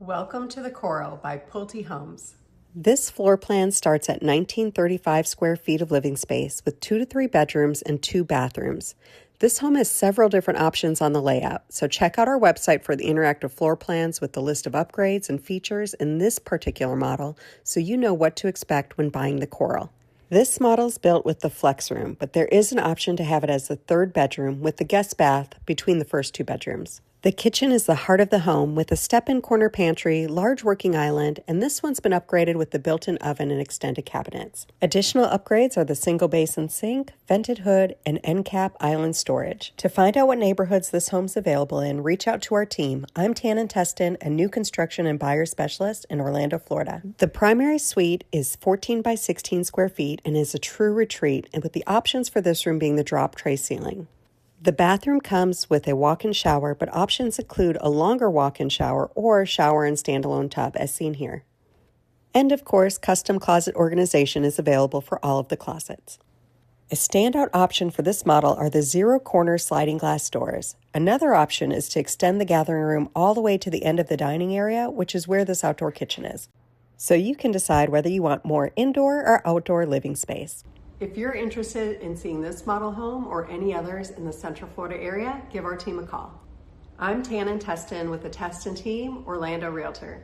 Welcome to the Coral by Pulte Homes. This floor plan starts at 1935 square feet of living space with 2 to 3 bedrooms and 2 bathrooms. This home has several different options on the layout, so check out our website for the interactive floor plans with the list of upgrades and features in this particular model so you know what to expect when buying the Coral. This model is built with the flex room, but there is an option to have it as the 3rd bedroom with the guest bath between the first 2 bedrooms. The kitchen is the heart of the home with a step-in corner pantry, large working island, and this one's been upgraded with the built-in oven and extended cabinets. Additional upgrades are the single basin sink, vented hood, and end cap island storage. To find out what neighborhoods this home's available in, reach out to our team. I'm Tanin Teston, a new construction and buyer specialist in Orlando, Florida. The primary suite is 14 by 16 square feet and is a true retreat, and with the options for this room being the drop tray ceiling. The bathroom comes with a walk-in shower, but options include a longer walk-in shower or shower and standalone tub, as seen here. And of course, custom closet organization is available for all of the closets. A standout option for this model are the zero-corner sliding glass doors. Another option is to extend the gathering room all the way to the end of the dining area, which is where this outdoor kitchen is. So you can decide whether you want more indoor or outdoor living space. If you're interested in seeing this model home or any others in the Central Florida area, give our team a call. I'm Tanin Teston with the Teston team, Orlando Realtor.